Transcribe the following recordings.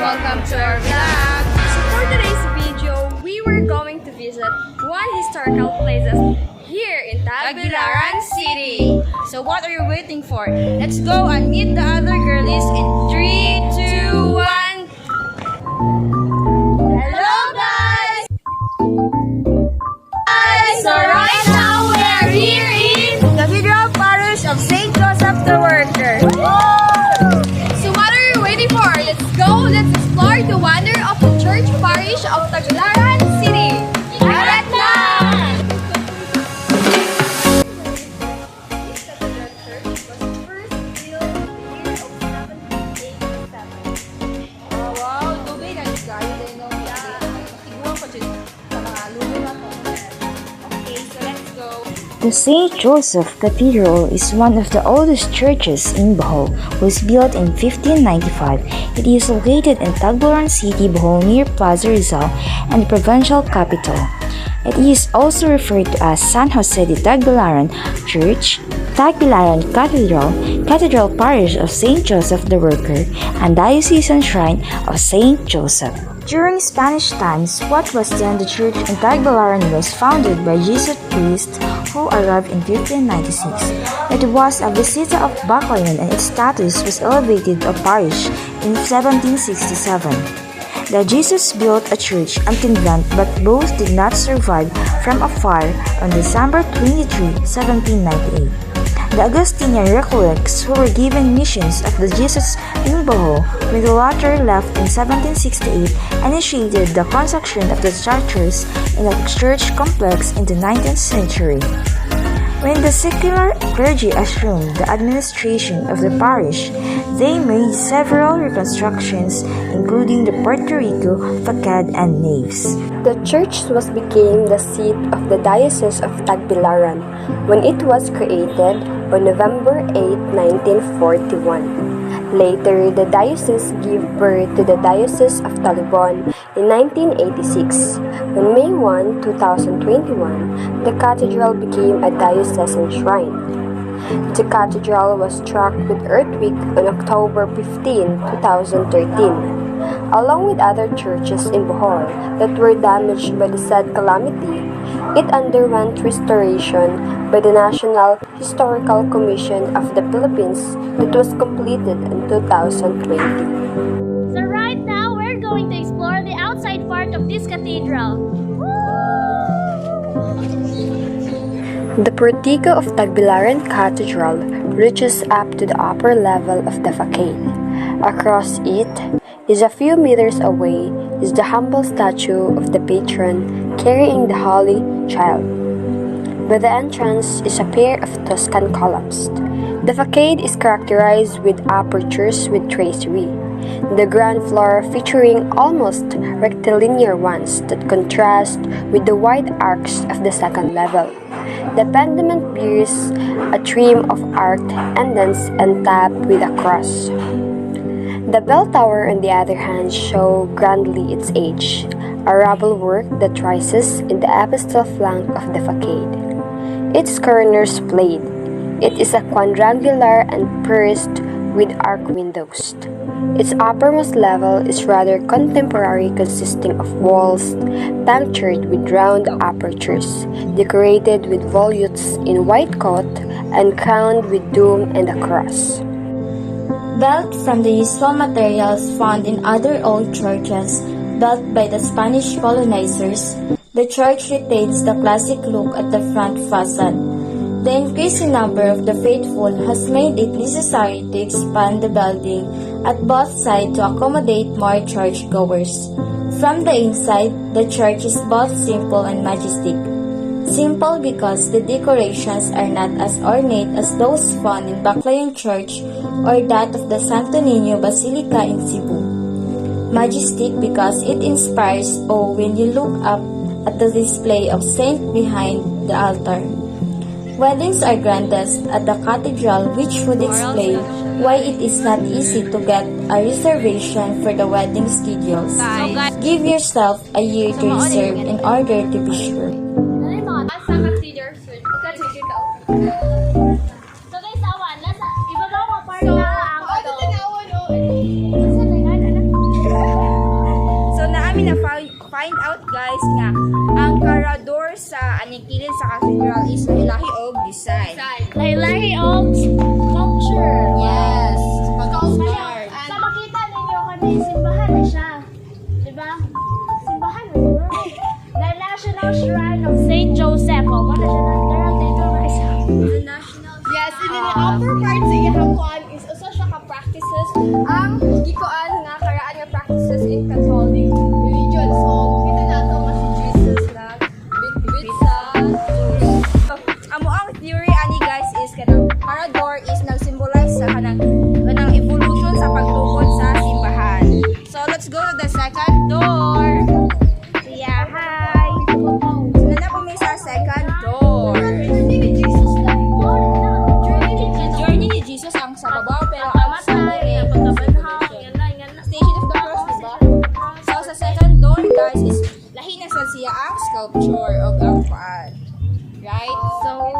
welcome to our vlog. So for today's video, we were going to visit one historical places here in Tagbilaran City. So what are you waiting for? Let's go and meet the other girlies in 3, 2, 1. Hello guys! So right now we are here in Cathedral Parish of St. Joseph the Worker. So what are you waiting for? Let's go! Let's explore the wonder of the church parish of Tagbilaran City. Tara na! This cathedral church was first built in the year of 1787. Wow, tubig ang gayo din no. Tiguan ko dyan sa mga lulo na to. Okay, so let's go. The St. Joseph Cathedral is one of the oldest churches in Bohol, was built in 1595. It is located in Tagbilaran City Bohol near Plaza Rizal and the provincial capital. It is also referred to as San Jose de Tagbilaran Church, Tagbilaran Cathedral, Cathedral Parish of St. Joseph the Worker, and Diocesan Shrine of St. Joseph. During Spanish times, what was then the church in Tagbilaran was founded by Jesuit priests who arrived in 1596. It was a visita of Baclayan and its status was elevated to a parish in 1767. The Jesuits built a church and convent, but both did not survive from a fire on December 23, 1798. The Augustinian Recollets who were given missions of the Jesuits in Bohol when the latter left in 1768 initiated the construction of the structures in the church complex in the 19th century. When the secular clergy assumed the administration of the parish, they made several reconstructions, including the Puerto Rico facade and naves. The church became the seat of the Diocese of Tagbilaran when it was created on November 8, 1941. Later, the diocese gave birth to the Diocese of Talibon in 1986. On May 1, 2021, the cathedral became a diocesan shrine. The cathedral was struck with earthquake on October 15, 2013. Along with other churches in Bohol that were damaged by the said calamity, it underwent restoration by the National Historical Commission of the Philippines that was completed in 2020. So right now, we're going to explore the outside part of this cathedral. The portico of Tagbilaran Cathedral reaches up to the upper level of the facade. Across it, a few meters away, is the humble statue of the patron carrying the Holy Child. By the entrance is a pair of Tuscan columns. The facade is characterized with apertures with tracery. The ground floor featuring almost rectilinear ones that contrast with the wide arcs of the second level. The pediment bears a trim of arched endants and tapped with a cross. The bell tower, on the other hand, show grandly its age, a rubble work that rises in the epistle flank of the facade. Its corners plate. It is a quadrangular and pierced with arc windows. Its uppermost level is rather contemporary, consisting of walls punctured with round apertures, decorated with volutes in white coat, and crowned with dome and a cross. Built from the usual materials found in other old churches built by the Spanish colonizers, the church retains the classic look at the front facade. The increasing number of the faithful has made it necessary to expand the building at both sides to accommodate more churchgoers. From the inside, the church is both simple and majestic. Simple because the decorations are not as ornate as those found in Baclayan Church or that of the Santo Niño Basilica in Cebu. Majestic because it inspires awe when you look up at the display of saint behind the altar. Weddings are grandest at the cathedral, which would explain why it is not easy to get a reservation for the wedding schedules. Give yourself a year to reserve in order to be sure. Sa cathedral church. So guys, awan, nasa ibabaw nga part na ang Ito. namin na find out guys nga ang karador sa anikilid sa cathedral is lahi og design. Lahi-lahi og sculpture. Yes. Pag-sculpture. Sa makita ninyo kami, simbahan na siya. Diba? Simbahan na yun. The National Shrine of Saint Joseph. O, mo na siya ng Gerald Taylor Rice. The national. Yes, and in the upper part sa iyang kuan is usa siya ka practices ang gikuan nga karaan nga practices in Catholic religion. So, kita nato nga si Jesus na bit sa Amo ang theory ani guys is kanang parador is nag-symbolize sa kanang evolution sa pagtukod sa simbahan. So let's go to the second door. Yeah, hi. So na po may sa second door. Journey ni Jesus ang sa babaw pero ang sa Station of the Cross, diba? So sa second door guys is lahi na sa siya ang sculpture of ang paan. Right? So,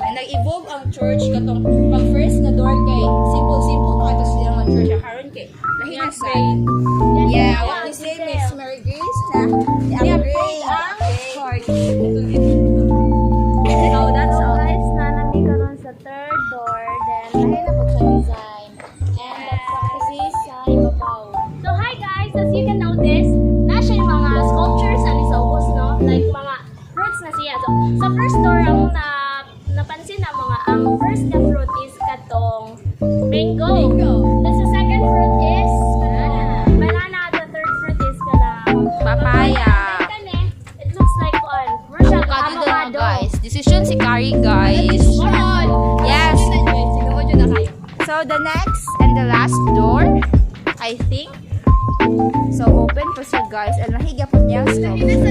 nag-evolve ang church katong pag first na door kay simple kato sila ang church karon kay lahi na sa yeah, what we say Miss Mary Grace na upgrade ang church. So, that's all. Guys, na namin karon sa third door. Then, lahi na po sa design. And that's kasi sa ibabaw. So, hi guys! As you can notice, nasa yung mga sculptures na nisaubos, no? Like, mga fruits na siya. So, sa first door, ang napansin na ang first na fruit is katong mango. Then, sa second fruit is banana. The third fruit is Papaya. It looks like avocado. Guys, decision si Carrie guys. Yes. So the next and the last door, I think. So open po siya guys. And nahiga po niya sculpture.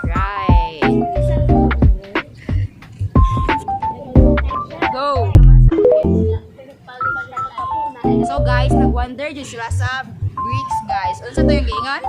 Right. Go. So guys, nag-wonder dyan sila sa bricks guys. Ano sa ito yung giingan?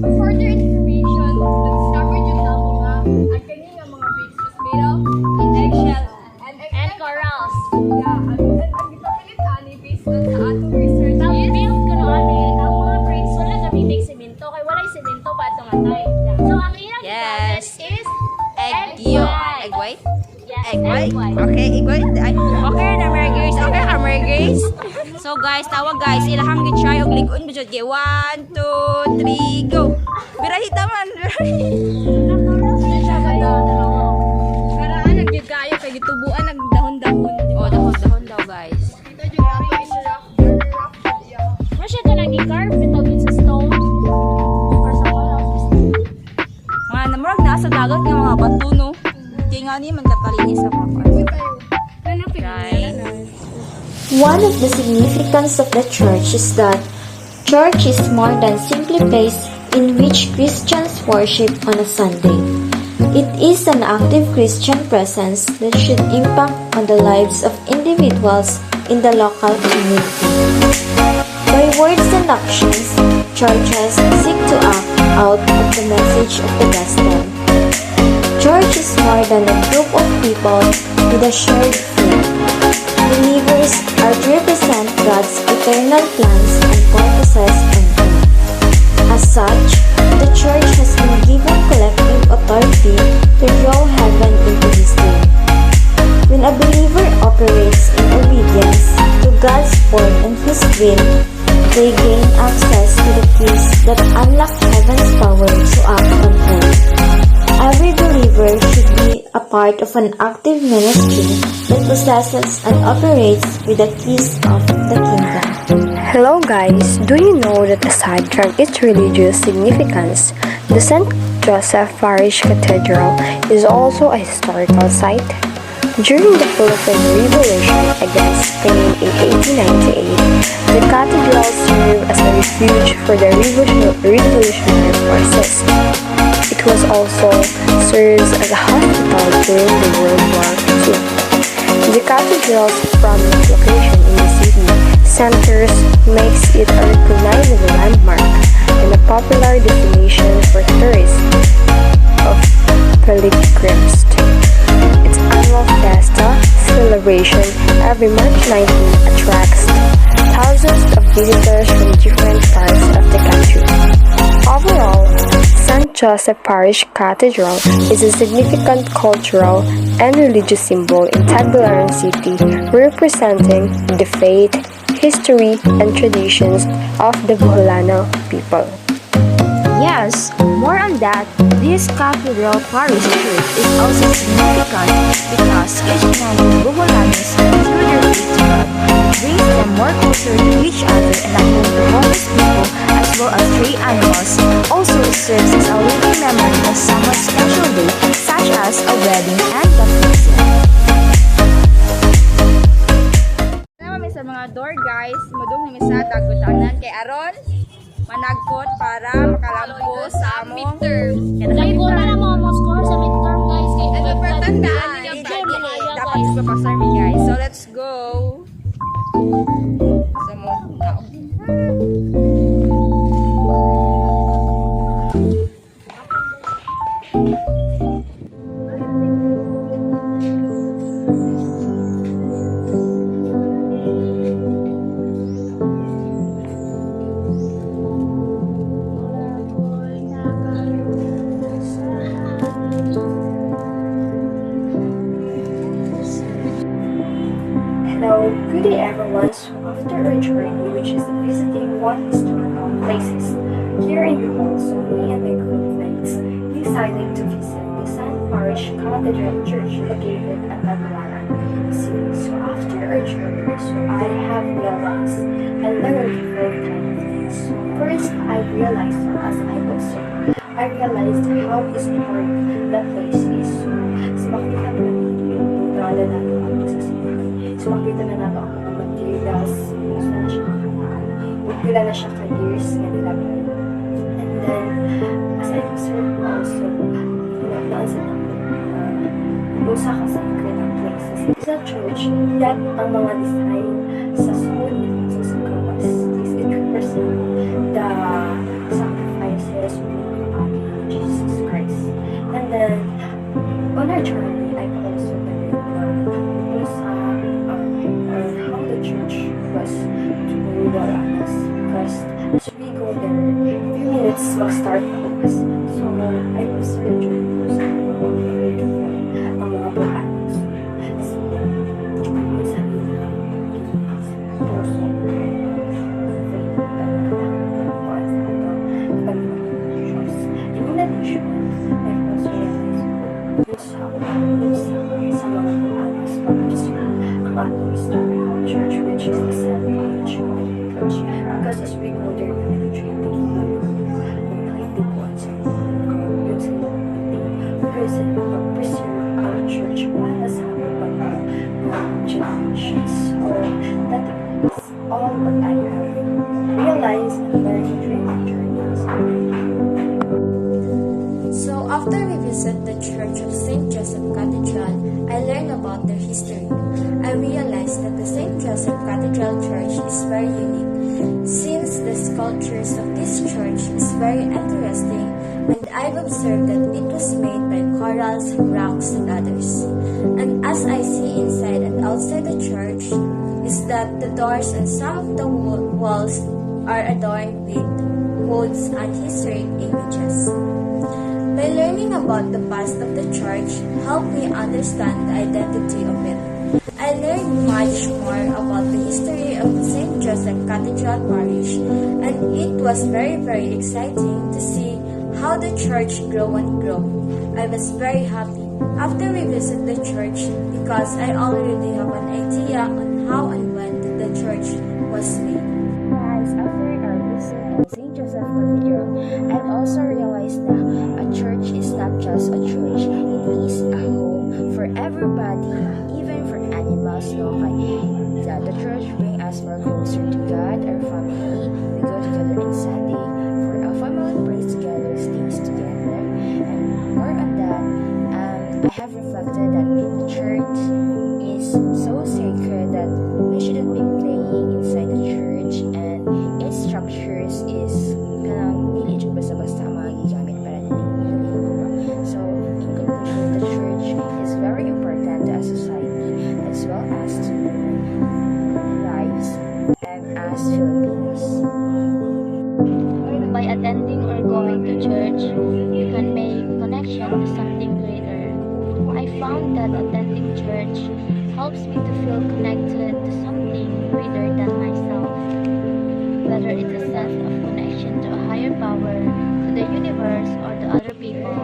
For further information, discovered yung tamo nga ang kanina mga bricks is made of eggshell And corals. yeah, ang gipapalit ani based on sa atong research Ang is build ko no, ang mga bricks, wala gamitin semento. Kaya walay semento pa itong atay. So, ang ilang Yes. gamit is Egg yolk. Egg white? Yes, Egg white? Okay, egg white. Ay, okay na, Mary Grace. Okay ka, Mary Grace. So guys, tawag guys. Ilahang gitry og ligon budget gay. 1, 2, 3, go. Birahita man. karaan nagyud kayo kay gitubuan nagdahon-dahon. Oh, dahon-dahon daw guys. Ito yung ato is rock, very rock. Yeah. Masya ka nag-carve ito sa stone. Or sa wall. Mga namurag nasa dagat nga mga bato no. Kaya nga ni man katalinis sa mga kwan. Right. One of the significance of the church is that church is more than simply place in which Christians worship on a Sunday. It is an active Christian presence that should impact on the lives of individuals in the local community. By words and actions, churches seek to act out of the message of the gospel. Church is more than a group of people with a shared faith. Believers are to represent God's eternal plans and purposes on earth. As such, the church has been given collective authority to draw heaven into His day. When a believer operates in obedience to God's word and His will, they gain access to the keys that unlock heaven's power to act on earth. Every believer should be a part of an active ministry that possesses and operates with the keys of the kingdom. Hello guys, do you know that aside from its religious significance, the St. Joseph Parish Cathedral is also a historical site? During the Philippine Revolution against Spain in 1898, the cathedral served as a refuge for the revolutionary forces. It was also serves as a hospital during the World War II. The cathedral's prominent location in the city centers makes it a recognizable landmark and a popular destination for tourists of pilgrims. Its annual fiesta celebration every March 19 attracts thousands visitors from different parts of the country. Overall, St. Joseph Parish Cathedral is a significant cultural and religious symbol in Tagbilaran City, representing the faith, history, and traditions of the Boholano people. Yes, more on that, this Cathedral Parish Church is also significant because each one of Boholanos through their faith to God brings them more closer to each other and uphold the homeless people as well as stray animals. Also it serves as a living memory of someone's special day such as a wedding and baptism. Nama sa mga door guys, mudong ni sa dagutanan kay aron managkot para makalampo sa among Dahil ko na mo score sa midterm guys. Kay ano pertandaan Dili, ni dili, dapat ipapasar mi guys. So let's go. Sa mo tao. Hello, good day everyone. So after our journey, which is visiting one historical places here in Bohol, so me and my groupmates decided to visit the St. Parish Cathedral Church located at Tagbilaran City. So after our journey, so I have realized and learned different kind of things. So first, I realized, or as I observed, I realized how historic that place is. So makita ko yung natin ang pagsasimpan. So makita na nato ang mga materials, gusto na siya kakanaan. Magpila na siya ka-years nga nilagay. And then, as I observed also, pinagdaan sa natin usa ka sa incredible places. It's a church that ang mga design sa sumunod nito sa gawas is it represent the sacrifices of Jesus Christ. And then, on our journey, I also learned how the church was to us because as we go there, few minutes mag-start na oras. So, I was searching for some ang mga buhanos. So, minsan puso in addition, I also realized sa mga buhanos ang ating historical church, which is the St. Parish Church. Because as we go there, we will treat the preserve our church para sa mga generations. So that is all what I have realized and learned during my journeys. So after we visit the Church of St. Joseph Cathedral, I learned about their history. I realized that the St. Joseph Cathedral Church is very unique, since the sculptures of this church is very interesting, and I've observed that it was made by corals, rocks, and others. And as I see inside and outside the church, is that the doors and some of the walls are adorned with quotes and historic images. By learning about the past of the church helped me understand the identity of it. I learned much more about the history of the St. Joseph Cathedral Parish, and it was very, very exciting to see how the church grew and grew. I was very happy after we visit the church because I already have an idea on how and when the church was made. Guys, after our visit at St. Joseph Cathedral, I've also realized that a church is not just a church. It is a home for everybody, even for animals. The church brings us more closer to God, our family. We go together on Sunday for our family prays together, stays together. And more on that, I have reflected that the church is so sacred that we helps me to feel connected to something greater than myself. Whether it's a sense of connection to a higher power, to the universe, or to other people,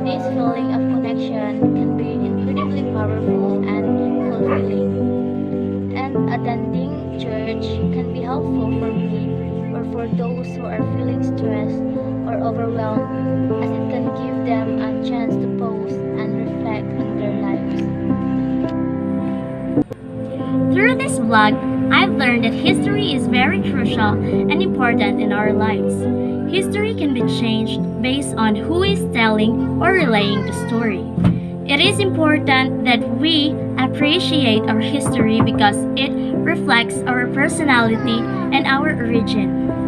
this feeling of connection can be incredibly powerful and fulfilling. And attending church can be helpful for me or for those who are feeling stressed or overwhelmed, as it can give them a chance to pause and reflect on their lives. Through this vlog, I've learned that history is very crucial and important in our lives. History can be changed based on who is telling or relaying the story. It is important that we appreciate our history because it reflects our personality and our origin.